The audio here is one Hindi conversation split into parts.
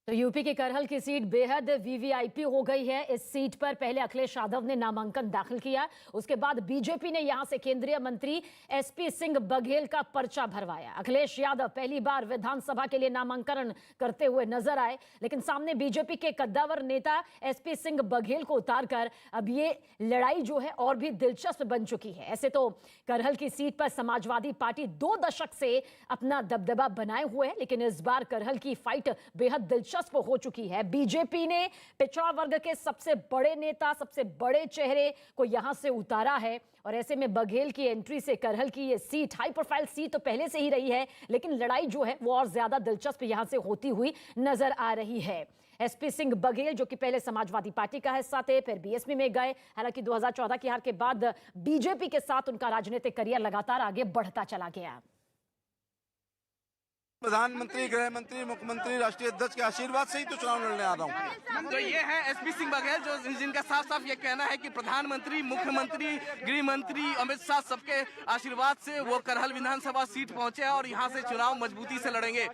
तो यूपी की करहल की सीट बेहद वीवीआईपी हो गई है। इस सीट पर पहले अखिलेश यादव ने नामांकन दाखिल किया, उसके बाद बीजेपी ने यहां से केंद्रीय मंत्री एसपी सिंह बघेल का पर्चा भरवाया। अखिलेश यादव पहली बार विधानसभा के लिए नामांकन करते हुए नजर आए, लेकिन सामने बीजेपी के कद्दावर नेता एसपी सिंह बघेल को उतारकर अब ये लड़ाई जो है और भी दिलचस्प बन चुकी है। ऐसे तो करहल की सीट पर समाजवादी पार्टी 2 दशक से अपना दबदबा बनाए हुए है, लेकिन इस बार करहल की फाइट बेहद दिलचस्प हो चुकी है। बीजेपी ने पिछड़ा वर्ग के सबसे बड़े नेता, सबसे बड़े चेहरे को यहां से उतारा है और ऐसे में बघेल की एंट्री से करहल की ये सीट, हाई प्रोफाइल सीट तो पहले से ही रही है, लेकिन लड़ाई जो है वो और ज्यादा दिलचस्प यहां से होती हुई नजर आ रही है। एसपी सिंह बघेल जो कि पहले समाजवादी पार्टी का हिस्सा थे, फिर बीएसपी में गए। हालांकि 2014 की हार के बाद बीजेपी के साथ उनका राजनीतिक करियर लगातार आगे बढ़ता चला गया। प्रधानमंत्री, गृह मंत्री, मुख्यमंत्री, राष्ट्रीय अध्यक्ष के आशीर्वाद से ही तो चुनाव लड़ने आ रहा हूँ। तो ये है एसपी सिंह बघेल जो जिनका साफ साफ ये कहना है कि प्रधानमंत्री, मुख्यमंत्री, गृह मंत्री अमित शाह सबके आशीर्वाद से वो करहल विधानसभा सीट पहुंचे और यहाँ से चुनाव मजबूती से लड़ेंगे।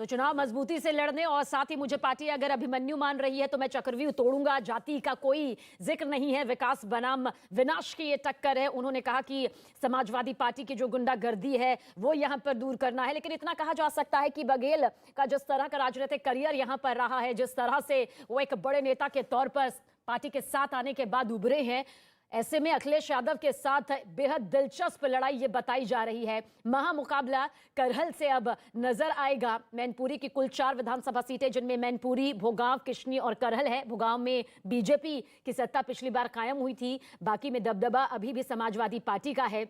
तो चुनाव मजबूती से लड़ने और साथ ही मुझे पार्टी अगर अभिमन्यु मान रही है तो मैं चक्रव्यूह तोड़ूंगा, जाति का कोई जिक्र नहीं है, विकास बनाम विनाश की ये टक्कर है। उन्होंने कहा कि समाजवादी पार्टी की जो गुंडागर्दी है वो यहां पर दूर करना है। लेकिन इतना कहा जा सकता है कि बघेल का जिस तरह का राजनीतिक करियर यहां पर रहा है, जिस तरह से वो एक बड़े नेता के तौर पर पार्टी के साथ आने के बाद उभरे हैं, ऐसे में अखिलेश यादव के साथ बेहद दिलचस्प लड़ाई ये बताई जा रही है। महामुकाबला करहल से अब नजर आएगा। मैनपुरी की कुल 4 विधानसभा सीटें, जिनमें मैनपुरी, भोगांव, किशनी और करहल है। भोगांव में बीजेपी की सत्ता पिछली बार कायम हुई थी, बाकी में दबदबा अभी भी समाजवादी पार्टी का है।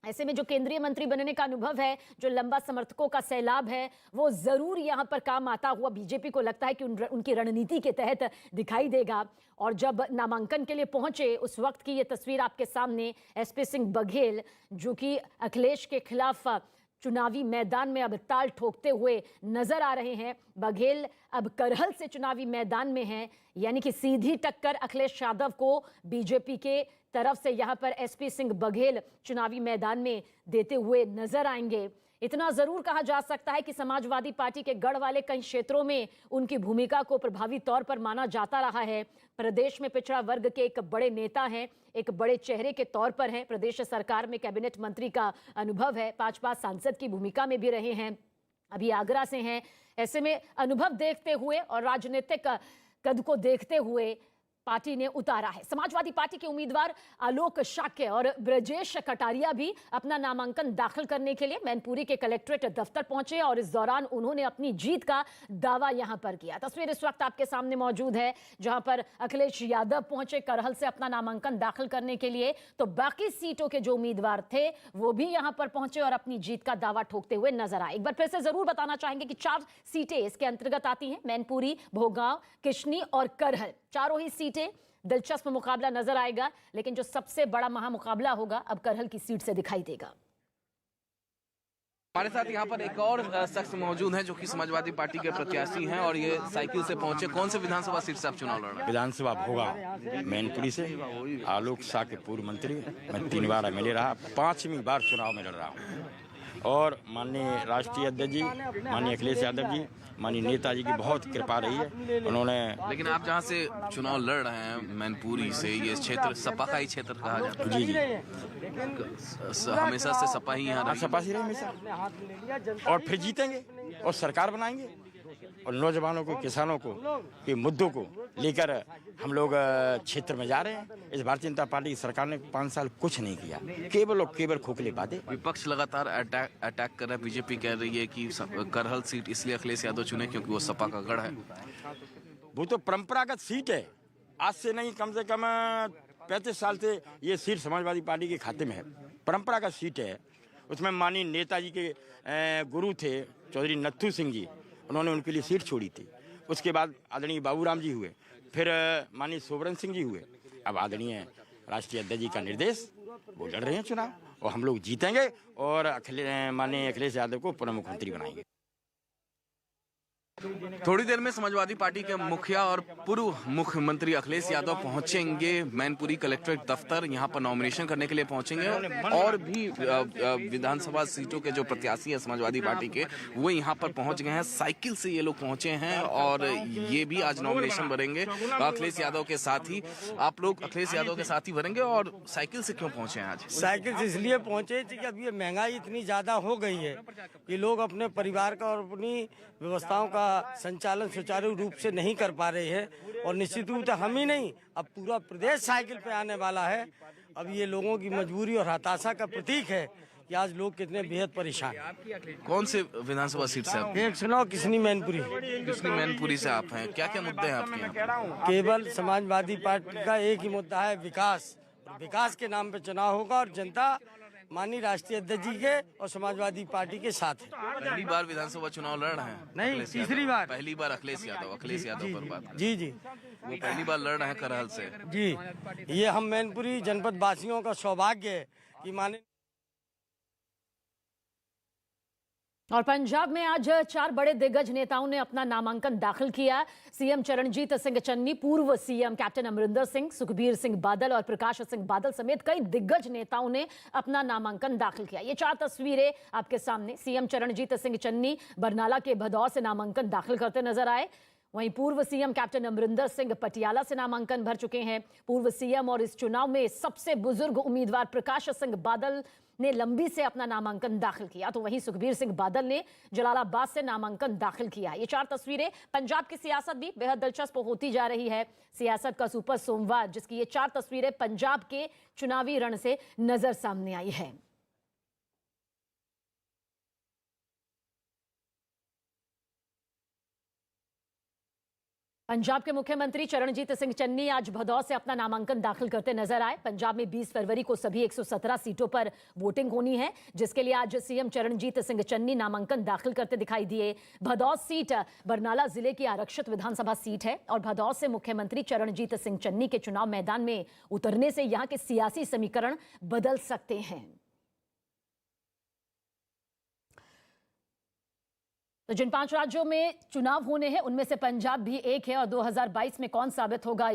ऐसे में जो केंद्रीय मंत्री बनने का अनुभव है, जो लंबा समर्थकों का सैलाब है, वो जरूर यहां पर काम आता हुआ बीजेपी को लगता है कि उनकी रणनीति के तहत दिखाई देगा। और जब नामांकन के लिए पहुंचे उस वक्त की ये तस्वीर आपके सामने, एसपी सिंह बघेल जो कि अखिलेश के खिलाफ चुनावी मैदान में अब ताल ठोकते हुए नजर आ रहे हैं। बघेल अब करहल से चुनावी मैदान में हैं, यानी कि सीधी टक्कर अखिलेश यादव को बीजेपी के तरफ से यहां पर एसपी सिंह बघेल चुनावी मैदान में देते हुए नजर आएंगे। इतना जरूर कहा जा सकता है कि समाजवादी पार्टी के गढ़ वाले कई क्षेत्रों में उनकी भूमिका को प्रभावी तौर पर माना जाता रहा है। प्रदेश में पिछड़ा वर्ग के एक बड़े नेता हैं, एक बड़े चेहरे के तौर पर हैं। प्रदेश सरकार में कैबिनेट मंत्री का अनुभव है, 5 बार सांसद की भूमिका में भी रहे हैं, अभी आगरा से हैं। ऐसे में अनुभव देखते हुए और राजनीतिक कद को देखते हुए पार्टी ने उतारा है। समाजवादी पार्टी के उम्मीदवार आलोक शाक्य और ब्रजेश कटारिया भी अपना नामांकन दाखिल करने के लिए मैनपुरी के कलेक्ट्रेट दफ्तर पहुंचे और इस दौरान उन्होंने अपनी जीत का दावा यहां पर किया। तस्वीर इस वक्त आपके सामने मौजूद है, जहां पर अखिलेश यादव पहुंचे करहल से अपना नामांकन दाखिल करने के लिए, तो बाकी सीटों के जो उम्मीदवार थे वो भी यहां पर पहुंचे और अपनी जीत का दावा ठोकते हुए नजर आए। एक बार फिर से जरूर बताना चाहेंगे कि 4 सीटें इसके अंतर्गत आती हैं, मैनपुरी, भोगांव, किशनी और करहल। चारों ही सीटें दिलचस्प मुकाबला नजर आएगा, लेकिन जो सबसे बड़ा महामुकाबला होगा अब करहल की सीट से दिखाई देगा। हमारे साथ यहाँ पर एक और शख्स मौजूद हैं जो कि समाजवादी पार्टी के प्रत्याशी हैं और ये साइकिल से पहुंचे। कौन से विधानसभा सीट से आप चुनाव लड़ रहे हैं? विधानसभा भोगा मैनपुरी से। आलोक शाह के पूर्व मंत्री, मैं 3 बार एमएलए रहा, 5वीं बार चुनाव में लड़ रहा हूँ। और माननीय राष्ट्रीय अध्यक्ष जी, माननीय अखिलेश यादव जी, माननीय नेताजी की बहुत कृपा रही है। उन्होंने, लेकिन आप जहाँ से चुनाव लड़ रहे हैं मैनपुरी से, ये क्षेत्र सपा का ही क्षेत्र कहा जाता है। जी हमेशा से सपा ही यहाँ सपा से रहे हमेशा, और फिर जीतेंगे और सरकार बनाएंगे। और नौजवानों को, किसानों को के मुद्दों को लेकर हम लोग क्षेत्र में जा रहे हैं। इस भारतीय जनता पार्टी की सरकार ने 5 साल कुछ नहीं किया, केवल और केवल खोखले बातें। विपक्ष लगातार अटैक कर रहा है। बीजेपी कह रही है कि करहल सीट इसलिए अखिलेश यादव चुने क्योंकि वो सपा का गढ़ है। वो तो परंपरागत सीट है, आज से नहीं, कम से कम 35 साल से ये सीट समाजवादी पार्टी के खाते में है। परंपरागत सीट है। उसमें माननीय नेताजी के गुरु थे चौधरी नत्थू सिंह जी, उन्होंने उनके लिए सीट छोड़ी थी। उसके बाद आदरणीय बाबूराम जी हुए, फिर माननीय सोबरन सिंह जी हुए, अब आदरणीय राष्ट्रीय अध्यक्ष जी का निर्देश, वो लड़ रहे हैं चुनाव और हम लोग जीतेंगे और माननीय अखिलेश यादव को पुनः मुख्यमंत्री बनाएंगे। थोड़ी देर में समाजवादी पार्टी के मुखिया और पूर्व मुख्यमंत्री अखिलेश यादव पहुंचेंगे मैनपुरी कलेक्ट्रेट दफ्तर। यहां पर नॉमिनेशन करने के लिए पहुंचेंगे और भी विधानसभा सीटों के जो प्रत्याशी है समाजवादी पार्टी के वो यहां पर पहुंच गए हैं। साइकिल से ये लोग पहुंचे हैं और ये भी आज नॉमिनेशन भरेंगे अखिलेश यादव के साथ ही। आप लोग अखिलेश यादव के साथ ही भरेंगे और साइकिल से क्यों पहुंचे हैं आज? साइकिल से इसलिए पहुंचे थे कि अब ये महंगाई इतनी ज्यादा हो गई है कि लोग अपने परिवार का और अपनी व्यवस्थाओं का संचालन सुचारू रूप से नहीं कर पा रहे हैं और निश्चित रूप से हम ही नहीं, अब पूरा प्रदेश साइकिल पे आने वाला है। अब ये लोगों की मजबूरी और हताशा का प्रतीक है कि आज लोग कितने बेहद परेशान हैं। कौन से विधानसभा सीट से आप? 109 किसनी मैनपुरी। किसनी मैनपुरी से आप हैं? क्या क्या मुद्दे हैं आपके यहाँ? केवल समाजवादी पार्टी का एक ही मुद्दा है, विकास। विकास के नाम पे चुनाव होगा और जनता माननीय राष्ट्रीय अध्यक्ष जी के और समाजवादी पार्टी के साथ है। पहली बार विधानसभा चुनाव लड़ रहे हैं? नहीं, तीसरी बार। पहली बार अखिलेश यादव पर बात। जी जी, वो पहली बार लड़ रहे हैं करहल से। जी, ये हम मैनपुरी जनपद वासियों का सौभाग्य है कि माननीय। और पंजाब में आज 4 बड़े दिग्गज नेताओं ने अपना नामांकन दाखिल किया। सीएम चरणजीत सिंह चन्नी, पूर्व सीएम कैप्टन अमरिंदर सिंह, सुखबीर सिंह बादल और प्रकाश सिंह बादल समेत कई दिग्गज नेताओं ने अपना नामांकन दाखिल किया। ये 4 तस्वीरें आपके सामने। सीएम चरणजीत सिंह चन्नी बरनाला के भदौर से नामांकन दाखिल करते नजर आए। वहीं पूर्व सीएम कैप्टन अमरिंदर सिंह पटियाला से नामांकन भर चुके हैं। पूर्व सीएम और इस चुनाव में सबसे बुजुर्ग उम्मीदवार प्रकाश सिंह बादल ने लंबी से अपना नामांकन दाखिल किया, तो वहीं सुखबीर सिंह बादल ने जलालाबाद से नामांकन दाखिल किया। ये 4 तस्वीरें। पंजाब की सियासत भी बेहद दिलचस्प होती जा रही है। सियासत का सुपर सोमवार, जिसकी ये 4 तस्वीरें पंजाब के चुनावी रण से नजर सामने आई है। पंजाब के मुख्यमंत्री चरणजीत सिंह चन्नी आज भदौर से अपना नामांकन दाखिल करते नजर आए। पंजाब में 20 फरवरी को सभी 117 सीटों पर वोटिंग होनी है, जिसके लिए आज सीएम चरणजीत सिंह चन्नी नामांकन दाखिल करते दिखाई दिए। भदौर सीट बरनाला जिले की आरक्षित विधानसभा सीट है और भदौर से मुख्यमंत्री चरणजीत सिंह चन्नी के चुनाव मैदान में उतरने से यहां के सियासी समीकरण बदल सकते हैं। तो जिन 5 राज्यों में चुनाव होने हैं उनमें से पंजाब भी एक है और 2022 में कौन साबित होगा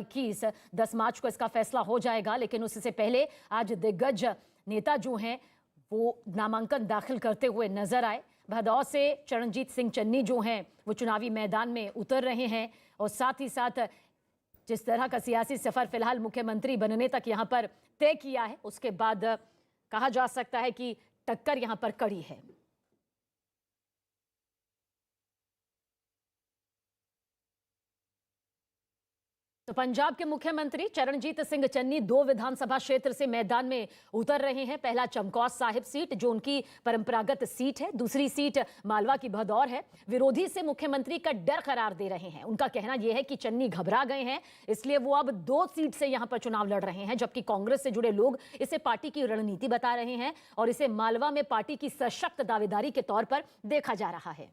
10 मार्च को इसका फैसला हो जाएगा। लेकिन उससे पहले आज दिग्गज नेता जो हैं वो नामांकन दाखिल करते हुए नजर आए। भदौर से चरणजीत सिंह चन्नी जो हैं वो चुनावी मैदान में उतर रहे हैं और साथ ही साथ जिस तरह का सियासी सफर फिलहाल मुख्यमंत्री बनने तक यहां पर तय किया है, उसके बाद कहा जा सकता है कि टक्कर यहां पर कड़ी है। तो पंजाब के मुख्यमंत्री चरणजीत सिंह चन्नी 2 विधानसभा क्षेत्र से मैदान में उतर रहे हैं। पहला चमकौर साहिब सीट जो उनकी परंपरागत सीट है, दूसरी सीट मालवा की भदौर है। विरोधी से मुख्यमंत्री का डर करार दे रहे हैं। उनका कहना यह है कि चन्नी घबरा गए हैं, इसलिए वो अब 2 सीट से यहां पर चुनाव लड़ रहे हैं, जबकि कांग्रेस से जुड़े लोग इसे पार्टी की रणनीति बता रहे हैं और इसे मालवा में पार्टी की सशक्त दावेदारी के तौर पर देखा जा रहा है।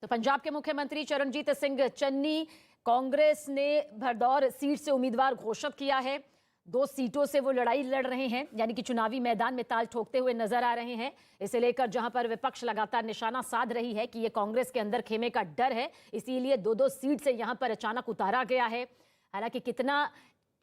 तो पंजाब के मुख्यमंत्री चरणजीत सिंह चन्नी, कांग्रेस ने भदौर सीट से उम्मीदवार घोषित किया है। 2 सीटों से वो लड़ाई लड़ रहे हैं, यानी कि चुनावी मैदान में ताल ठोकते हुए नजर आ रहे हैं। इसे लेकर जहां पर विपक्ष लगातार निशाना साध रही है कि ये कांग्रेस के अंदर खेमे का डर है, इसीलिए 2-2 सीट से यहां पर अचानक उतारा गया है। हालांकि कितना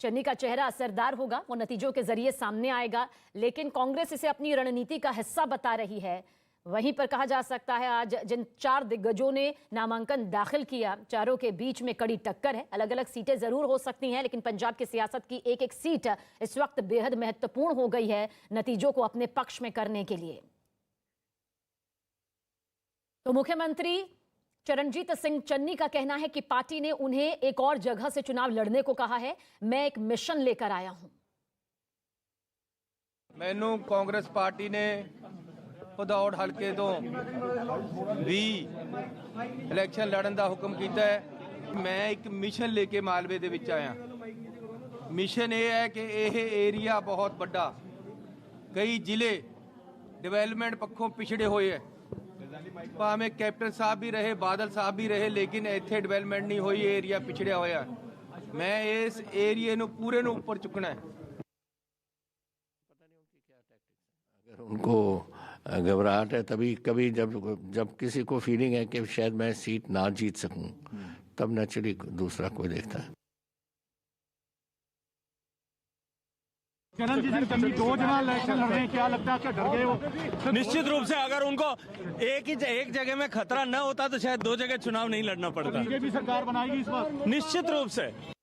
चन्नी का चेहरा असरदार होगा वो नतीजों के जरिए सामने आएगा, लेकिन कांग्रेस इसे अपनी रणनीति का हिस्सा बता रही है। वहीं पर कहा जा सकता है आज जिन 4 दिग्गजों ने नामांकन दाखिल किया, चारों के बीच में कड़ी टक्कर है। अलग अलग सीटें जरूर हो सकती हैं, लेकिन पंजाब की सियासत की एक-एक सीट इस वक्त बेहद महत्वपूर्ण हो गई है नतीजों को अपने पक्ष में करने के लिए। तो मुख्यमंत्री चरणजीत सिंह चन्नी का कहना है कि पार्टी ने उन्हें एक और जगह से चुनाव लड़ने को कहा है। मैं एक मिशन लेकर आया हूं। मैनू कांग्रेस पार्टी ने भदौड़ हल्के तो भी इलैक्शन लड़न का हुक्म किया है। मैं एक मिशन लेके मालवे दे विच आया। मिशन ये है कि यह एरिया बहुत बड़ा, कई जिले डिवेलपमेंट पक्षों पिछड़े हुए है। भावें कैप्टन साहब भी रहे, बादल साहब भी रहे, लेकिन इत्थे डिवेलपमेंट नहीं हुई, एरिया पिछड़िया होया। मैं इस एरिए नूं पूरे नूं उपर चुकना है। अगर उनको घबराहट है तभी कभी जब किसी को फीलिंग है कि शायद मैं सीट ना जीत सकूं, तब नेचुरली दूसरा कोई देखता है। दो जना इलेक्शन लड़ रहे हैं, क्या लगता है क्या डर गए हो? निश्चित रूप से अगर उनको एक जगह में खतरा न होता तो शायद दो जगह चुनाव नहीं लड़ना पड़ता। बीजेपी सरकार बनाएगी इस बार? निश्चित रूप से।